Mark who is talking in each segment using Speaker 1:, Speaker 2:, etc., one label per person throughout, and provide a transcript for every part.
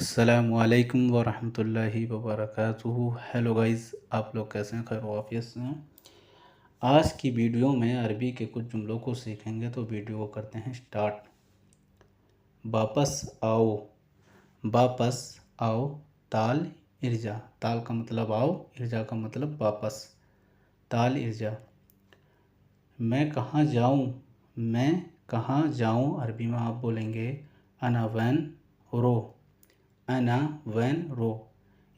Speaker 1: अस्सलामुअलैकुम वरहमतुल्लाहि वबरकातुहू। Hello guys, आप लोग कैसे हैं? खैर वाफियत से हैं। आज की वीडियो में अरबी के कुछ जुमलों को सीखेंगे, तो वीडियो को करते हैं स्टार्ट। वापस आओ। वापस आओ। ताल इर्जा। ताल का मतलब आओ, इर्जा का मतलब वापस। ताल इर्जा। मैं कहाँ जाऊँ। मैं कहाँ जाऊँ अरबी में आप बोलेंगे अना वैन रो। अना वैन रो,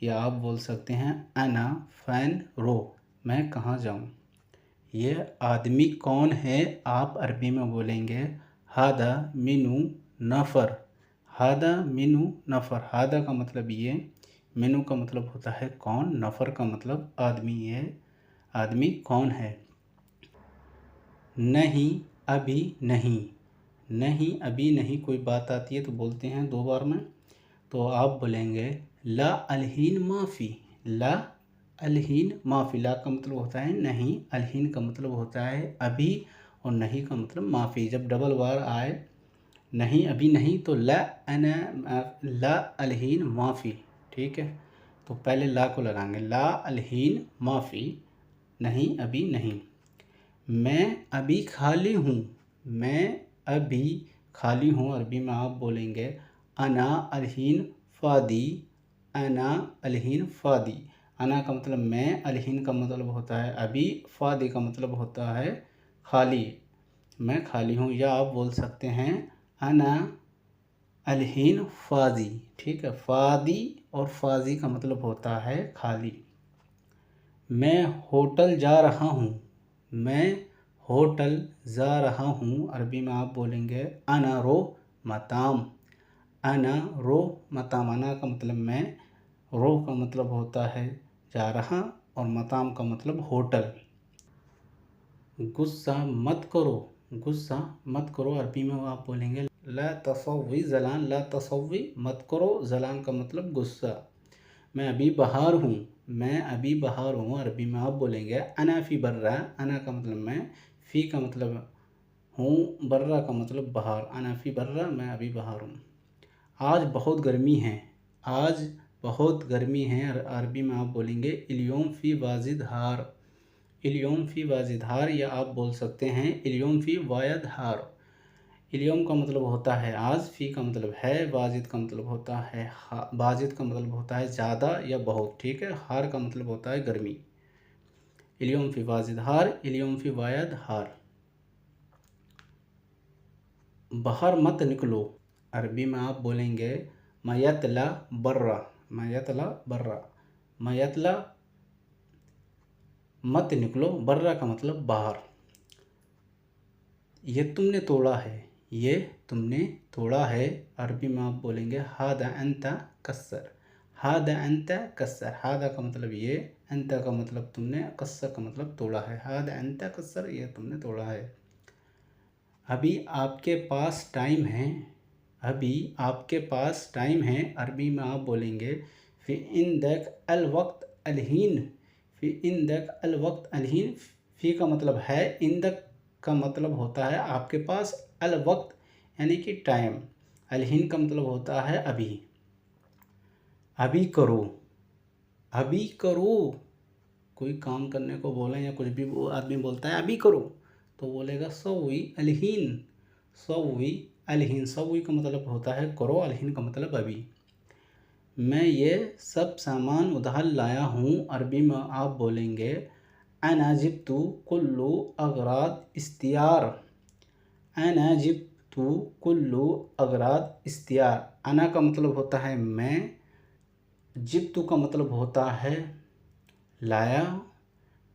Speaker 1: या आप बोल सकते हैं अना फैन रो। मैं कहाँ जाऊँ। ये आदमी कौन है आप अरबी में बोलेंगे हादा मिनू नफ़र। हादा मिनू नफ़र। हादा का मतलब ये, मिनू का मतलब होता है कौन, नफ़र का मतलब आदमी। ये आदमी कौन है। नहीं अभी नहीं। नहीं अभी नहीं कोई बात आती है तो बोलते हैं दो बार में, तो आप बोलेंगे ला अलहीन माफ़ी। ला अलहीन माफ़ी। ला का मतलब होता है नहीं, अलहीन का मतलब होता है अभी, और नहीं का मतलब माफ़ी। जब डबल बार आए नहीं अभी नहीं तो ला अलहीन माफ़ी। ठीक है, तो पहले ला को लगाएंगे, ला अलहीन माफ़ी, नहीं अभी नहीं। मैं अभी खाली हूँ। मैं अभी खाली हूँ अरबी में आप बोलेंगे अना अलहीन फ़ादी। अना अलहीन फ़ादी। अना का मतलब मैं, अलहीन का मतलब होता है अभी, फ़ादी का मतलब होता है खाली। मैं खाली हूँ। या आप बोल सकते हैं अना अलहीन फ़ादी। ठीक है, फ़ादी और फ़ाजी का मतलब होता है खाली। मैं होटल जा रहा हूँ। मैं होटल जा रहा हूँ अरबी में आप बोलेंगे अना रो मताम। अना रो मताम। अना का मतलब मैं, रो का मतलब होता है जा रहा, और मताम का मतलब होटल। गुस्सा मत करो। गुस्सा मत करो अरबी में आप बोलेंगे ला तसव्वी ज़लान। ला तसव्वी मत करो, ज़लान का मतलब गुस्सा। मैं अभी बाहर हूँ। मैं अभी बाहर हूँ अरबी में आप बोलेंगे अना फ़ी बर्रा। अना का मतलब मैं, फ़ी का मतलब हूँ, बर्रा का मतलब बाहर। अना फ़ी बर्रा, मैं अभी बाहर हूँ। आज बहुत गर्मी है। आज बहुत गर्मी है अरबी में आप बोलेंगे इल्योम फ़ी वाजिद हार। इल्योम फ़ी वाजिद हार, या आप बोल सकते हैं इल्योम फ़ी वायद हार। इल्योम का मतलब होता है आज, फ़ी का मतलब है, वाजिद का मतलब होता है वाजिद का मतलब होता है ज़्यादा या बहुत। ठीक है, हार का मतलब होता है गर्मी। इल्योम फ़ी वाजिद हार, इल्योम फ़ी वायद हार। बाहर मत निकलो अरबी में आप बोलेंगे मयतला बर्रा। मयतला बर्रा। मयतला मत निकलो, बर्रा का मतलब बाहर। ये तुमने तोड़ा है। ये तुमने तोड़ा है अरबी में आप बोलेंगे हादा अंता कस्सर। हादा अंता कस्सर। हादा का मतलब ये, अंता का मतलब तुमने, कस्सर का मतलब तोड़ा है। हादा अंता कस्सर, ये तुमने तोड़ा है। अभी आपके पास टाइम है। अभी आपके पास टाइम है अरबी में आप बोलेंगे फ़ी इंदक अल वक्त अलहीन। फ़ी इंदक अल वक्त अलहीन। फ़ी का मतलब है, इंदक का मतलब होता है आपके पास, अल वक्त यानी कि टाइम, अलहीन का मतलब होता है अभी। अभी करो। अभी करो, कोई काम करने को बोले या कुछ भी वो आदमी बोलता है अभी करो, तो बोलेगा सवी अलहीन। सवी अलहीन। सवी का मतलब होता है करो, अलहीन का मतलब अभी। मैं ये सब सामान उधार लाया हूँ अरबी में आप बोलेंगे अना जिब्तु कुल्लु अगराद इस्तियार। अना जिब्तु कुल्लु अगराद इस्तियार। अना का मतलब होता है मैं, जिब्तु का मतलब होता है लाया,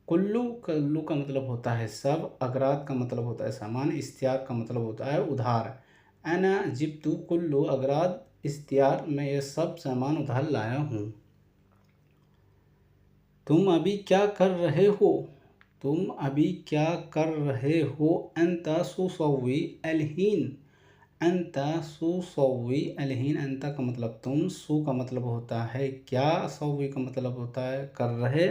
Speaker 1: कुल्लू कुल्लू का मतलब होता है सब, अगराद का मतलब होता है सामान, इस्तियार का मतलब होता है उधार। अना जिब्तु कुल्लू अगराद इस्तियार। मैं ये सब सामान उधार लाया हूँ। तुम अभी क्या कर रहे हो। तुम अभी क्या कर रहे हो। अंता सुसवी अलहीन। अंता सुसवी अलहीन। अंता का मतलब तुम, सु का मतलब होता है क्या, सवी का मतलब होता है कर रहे,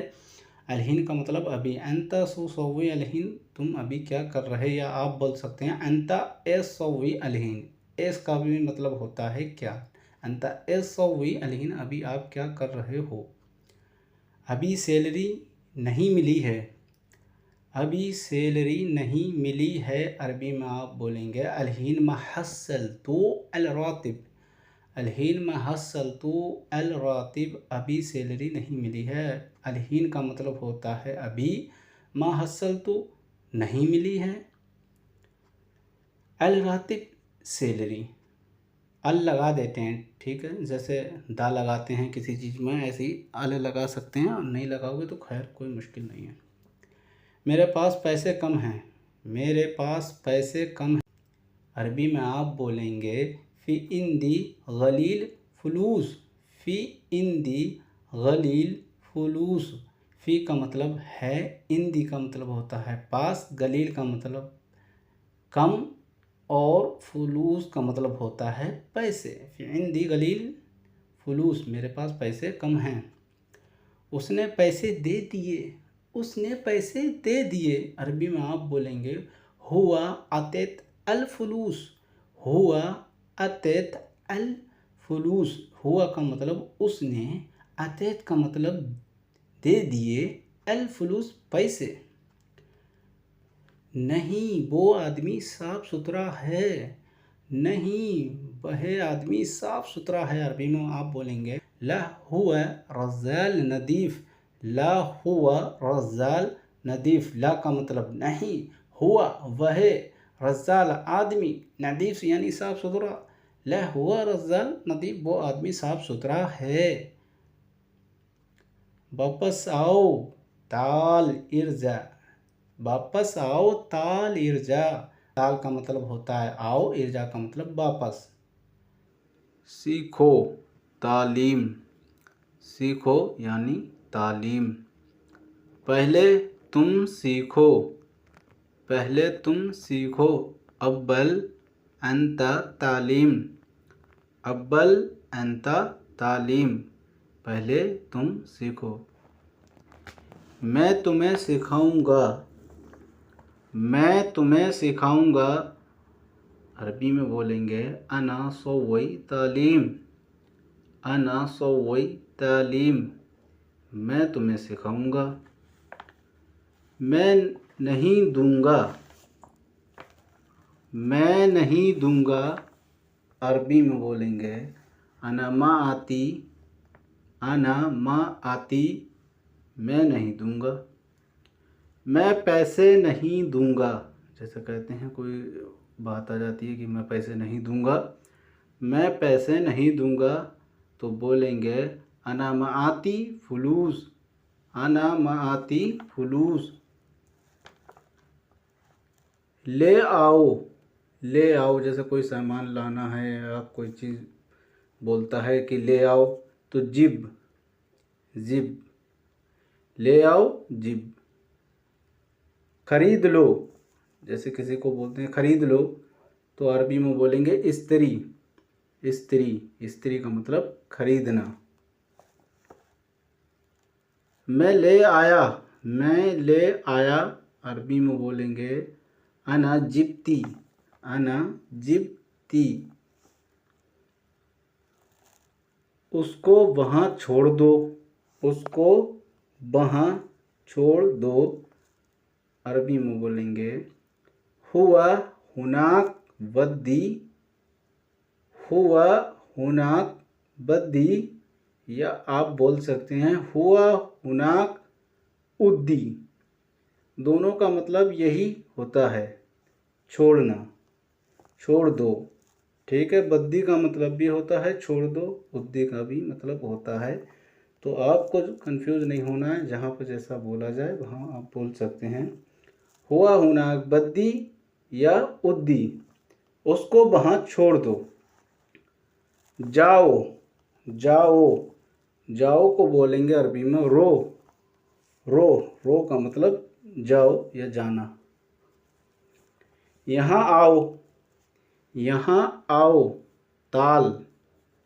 Speaker 1: अलहीन का मतलब अभी। अंता सुसवी अलहीन, तुम अभी क्या कर रहे। या आप बोल सकते हैं अंता एस सवी अलहीन। एस का भी मतलब होता है क्या, अंता एसवी अलहीन अभी आप क्या कर रहे हो। अभी सैलरी नहीं मिली है, अभी सैलरी नहीं मिली है अरबी में आप बोलेंगे अलहीन मा हस्सलतु अल रातिब। अलहीन मा हस्सलतु अल रातिब अभी सैलरी नहीं मिली है। अलहीन का मतलब होता है अभी, मा हस्सलतु नहीं मिली है, अल रातिब सैलरी, अल लगा देते हैं, ठीक है, जैसे दा लगाते हैं किसी चीज़ में ऐसे ही अल लगा सकते हैं, और नहीं लगाओगे तो खैर कोई मुश्किल नहीं है। मेरे पास पैसे कम हैं, मेरे पास पैसे कम हैं अरबी में आप बोलेंगे फ़ी इंदी गलील फलूस। फ़ी इंदी गलील फलूस। फ़ी का मतलब है, इंदी का मतलब होता है पास, गलील का मतलब कम, और फलूस का मतलब होता है पैसे। फ़ी इंदी गलील फलूस, मेरे पास पैसे कम हैं। उसने पैसे दे दिए, उसने पैसे दे दिए अरबी में आप बोलेंगे हुआ अतत अल फलूस। हुआ अतत अल फलूस। हुआ का मतलब उसने, अतत का मतलब दे दिए, अल फलूस पैसे। नहीं वो आदमी साफ सुथरा है, नहीं वह आदमी साफ सुथरा है अरबी में आप बोलेंगे ला हुआ रज़ाल नदीफ़। ला हुआ रज़ाल नदीफ़। ला का मतलब नहीं, हुआ वह, रज़ाल आदमी, नदीफ़ यानी साफ सुथरा। ला हुआ रज़ाल नदीफ़ वो आदमी साफ सुथरा है। वापस आओ ताल इर्जा। वापस आओ ताल इर्जा। ताल का मतलब होता है आओ, इर्जा का मतलब वापस। सीखो तालीम। सीखो यानी तालीम। पहले तुम सीखो, पहले तुम सीखो। अव्वल अंता तालीम। अव्वल अंता तालीम, पहले तुम सीखो। मैं तुम्हें सिखाऊंगा, मैं तुम्हें सिखाऊंगा अरबी में बोलेंगे अना सौवई तालीम। अना सौवई तालीम, मैं तुम्हें सिखाऊंगा। मैं नहीं दूंगा, मैं नहीं दूंगा अरबी में बोलेंगे अना मा आती। अना मा आती, मैं नहीं दूंगा। मैं पैसे नहीं दूंगा, जैसे कहते हैं कोई बात आ जाती है कि मैं पैसे नहीं दूंगा, मैं पैसे नहीं दूंगा तो बोलेंगे अना मा आती फलूस। अना मा आती फलूस। ले आओ, ले आओ, जैसे कोई सामान लाना है या कोई चीज़ बोलता है कि ले आओ तो जिब। जिब, ले आओ जिब। खरीद लो, जैसे किसी को बोलते हैं खरीद लो तो अरबी में बोलेंगे इस्त्री। इस्त्री, इस्त्री का मतलब खरीदना। मैं ले आया, मैं ले आया अरबी में बोलेंगे अना जिब्ती। अना जिब्ती। उसको वहाँ छोड़ दो, उसको वहाँ छोड़ दो अरबी में बोलेंगे हुआ हुनाक बद्दी। हुआ हुनाक बद्दी, या आप बोल सकते हैं हुआ हुनाक उद्दी। दोनों का मतलब यही होता है छोड़ना, छोड़ दो, ठीक है। बद्दी का मतलब भी होता है छोड़ दो, उद्दी का भी मतलब होता है। तो आपको कंफ्यूज नहीं होना है, जहाँ पर जैसा बोला जाए वहाँ आप बोल सकते हैं हुआ हुनाक बद्दी या उद्दी। उसको वहाँ छोड़ दो। जाओ, जाओ, जाओ को बोलेंगे अरबी में रो। रो, रो का मतलब जाओ या जाना। यहाँ आओ, यहाँ आओ ताल।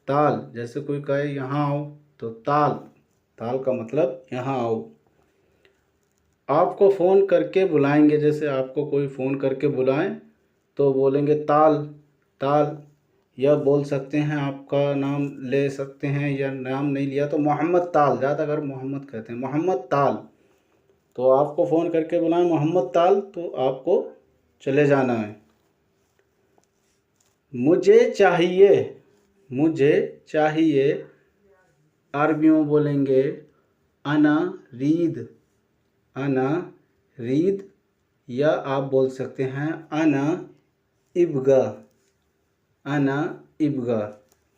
Speaker 1: ताल, जैसे कोई कहे यहाँ आओ तो ताल, ताल का मतलब यहाँ आओ। आपको फ़ोन करके बुलाएंगे, जैसे आपको कोई फ़ोन करके बुलाएं तो बोलेंगे ताल। ताल, या बोल सकते हैं आपका नाम ले सकते हैं, या नाम नहीं लिया तो मोहम्मद ताल, ज़्यादातर मोहम्मद कहते हैं, मोहम्मद ताल। तो आपको फ़ोन करके बुलाएं मोहम्मद ताल, तो आपको चले जाना है। मुझे चाहिए, मुझे चाहिए अरबी में बोलेंगे अना रीद, अना रीद, या आप बोल सकते हैं अना इब्गा, अना इब्गा,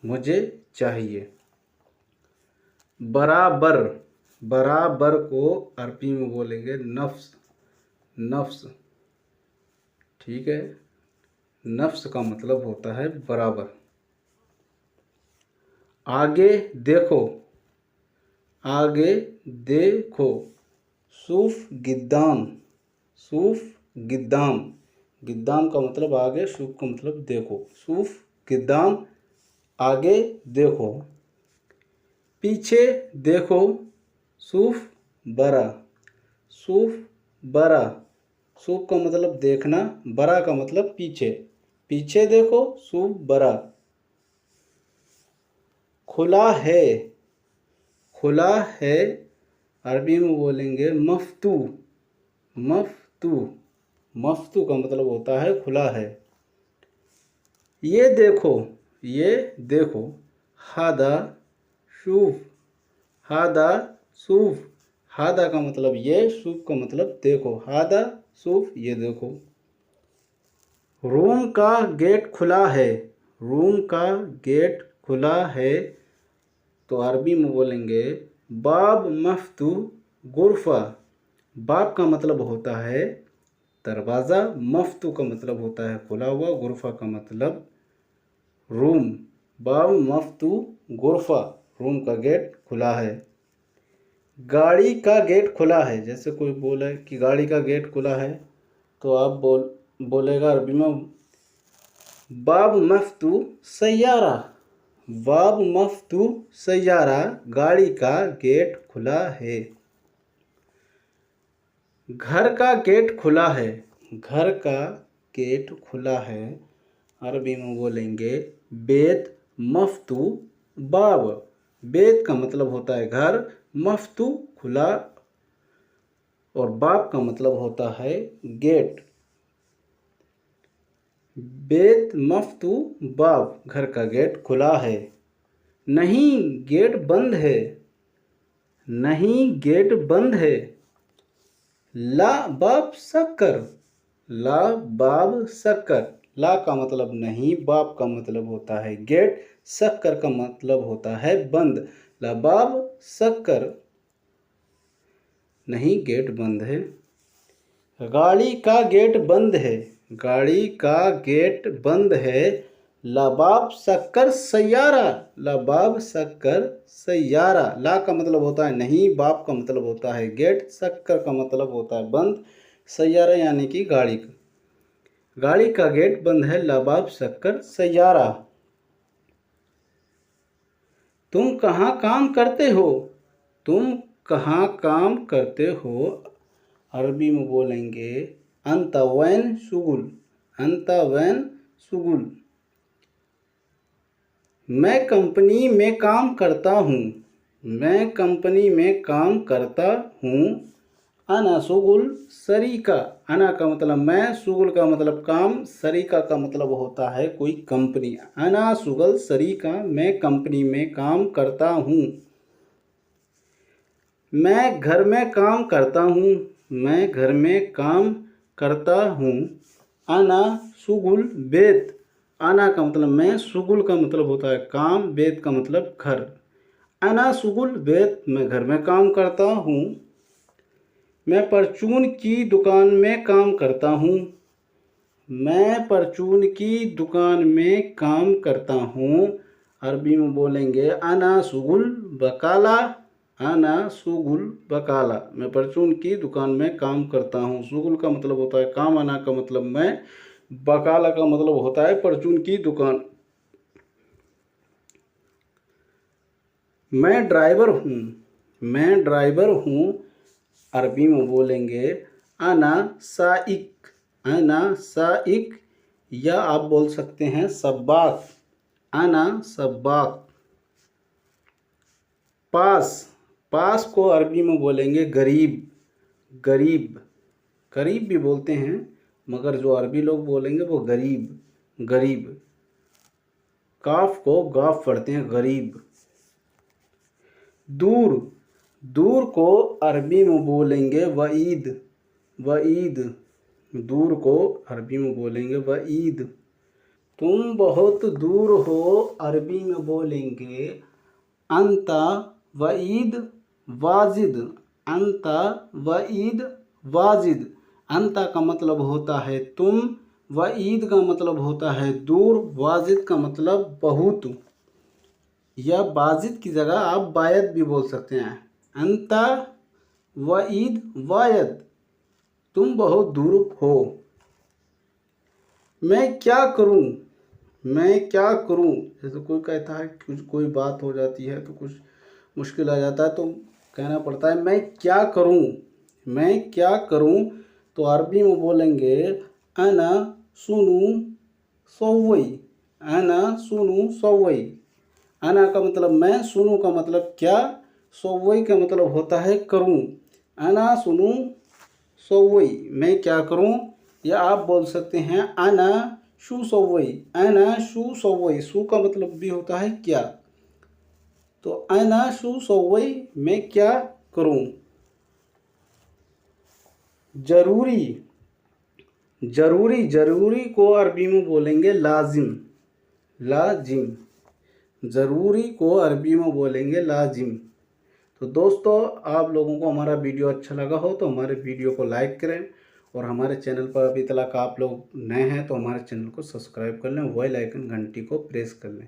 Speaker 1: मुझे चाहिए। बराबर, बराबर को अरबी में बोलेंगे नफ्स, नफ्स, ठीक है। नफ्स का मतलब होता है बराबर। आगे देखो, आगे देखो, सूफ गिद्दाम, सूफ गिद्दाम, गिद्दाम का मतलब आगे, सूफ का मतलब देखो, सूफ गिद्दाम, आगे देखो। पीछे देखो, सूफ बरा, सूफ बरा, सूफ का मतलब देखना, बरा का मतलब पीछे, पीछे देखो, सूफ बरा। खुला है, खुला है अरबी में बोलेंगे मफ्तू, मफ्तू, मफ्तू का मतलब होता है खुला है। ये देखो, ये देखो, हादा शूफ, हादा सूफ, हादा का मतलब ये, सूफ का मतलब देखो, हादा सूफ, ये देखो। रूम का गेट खुला है, रूम का गेट खुला है, तो अरबी में बोलेंगे बाब मफ्तू गुरफा, बाब का मतलब होता है दरवाज़ा, मफ्तू का मतलब होता है खुला हुआ, गुरफा का मतलब रूम। बाब मफ्तू गुरफा, रूम का गेट खुला है। गाड़ी का गेट खुला है, जैसे कोई बोले कि गाड़ी का गेट खुला है, तो आप बोलेगा अरबी में बाब मफ्तू सैयारा, बाब मफ्तू सैयारा, गाड़ी का गेट खुला है। घर का गेट खुला है, घर का गेट खुला है, अरबी में बोलेंगे बेत मफ्तू बाब, बेत का मतलब होता है घर, मफ्तू खुला, और बाब का मतलब होता है गेट। बेत मफ्तू बाब, घर का गेट खुला है। नहीं गेट बंद है, नहीं गेट बंद है। ला बाब शक्कर, ला बाब शक्कर, ला का मतलब नहीं, बाब का मतलब होता है गेट, शक्कर का मतलब होता है बंद। ला बाब शक्कर, नहीं गेट बंद है। गाड़ी का गेट बंद है, गाड़ी का गेट बंद है। लबाब शक्कर सैयारा, लबाब शक्कर सैयारा, ला का मतलब होता है नहीं, बाप का मतलब होता है गेट, शक्कर का मतलब होता है बंद, सैयारा यानी कि गाड़ी का, गाड़ी का गेट बंद है, लबाब शक्कर सैयारा। तुम कहाँ काम करते हो, तुम कहाँ काम करते हो, अरबी में बोलेंगे अंत वैन शुगुल, अंत वैन शुगुल। मैं कंपनी में काम करता हूँ, मैं कंपनी में काम करता हूँ। अना शुगुल शरीका, अना का मतलब मैं, शुगुल का मतलब काम, शरीका का मतलब होता है कोई कंपनी। अना शुगल शरीका, मैं कंपनी में काम करता हूँ। मैं घर में काम करता हूँ, मैं घर में काम करता हूँ। अना शुगुल बेत, अना का मतलब मैं, शुगुल का मतलब होता है काम, बेत का मतलब घर। अना शुगुल बेत, मैं घर में काम करता हूँ। मैं परचून की दुकान में काम करता हूँ, मैं परचून की दुकान में काम करता हूँ। अरबी में बोलेंगे अना शुगुल बकाला, अना शुगुल बकाला, मैं परचून की दुकान में काम करता हूँ। शुगुल का मतलब होता है काम, अना का मतलब मैं, बकाला का मतलब होता है परचून की दुकान। मैं ड्राइवर हूँ, मैं ड्राइवर हूँ, अरबी में बोलेंगे अना साइक, अना साइक, या आप बोल सकते हैं सब्बाक, अना सब्बाक। पास, पास को अरबी में बोलेंगे गरीब, गरीब, करीब भी बोलते हैं मगर जो अरबी लोग बोलेंगे वो गरीब, गरीब। काफ को गाफ पढ़ते हैं, गरीब। दूर, दूर को अरबी में बोलेंगे वईद, वईद। दूर को अरबी में बोलेंगे वईद। तुम बहुत दूर हो अरबी में बोलेंगे अंता वईद वाजिद, अंता वईद वाजिद। अंता का मतलब होता है तुम, वईद का मतलब होता है दूर, वाजिद का मतलब बहुत। या बाजिद की जगह आप बायद भी बोल सकते हैं। अंता वईद वायद, तुम बहुत दूर हो। मैं क्या करूं, मैं क्या करूं। जैसे कोई कहता है कुछ, कोई बात हो जाती है तो कुछ मुश्किल आ जाता है तो कहना पड़ता है मैं क्या करूं, मैं क्या करूं। तो अरबी में बोलेंगे अना सुनु सौवई, अना सुनु सौवई। अना का मतलब मैं, सुनु का मतलब क्या, सौवई का मतलब होता है करूं। अना सुनु सौवई, मैं क्या करूं। या आप बोल सकते हैं अना शू सौवई, अना शू सौवई। शू का मतलब भी होता है क्या। तो अना शू सौवई, मैं क्या करूं। जरूरी, जरूरी, जरूरी को अरबी में बोलेंगे लाजिम, लाजिम। ज़रूरी को अरबी में बोलेंगे लाजिम। तो दोस्तों, आप लोगों को हमारा वीडियो अच्छा लगा हो तो हमारे वीडियो को लाइक करें, और हमारे चैनल पर अभी तक आप लोग नए हैं तो हमारे चैनल को सब्सक्राइब कर लें, बेल आइकन घंटी को प्रेस कर लें।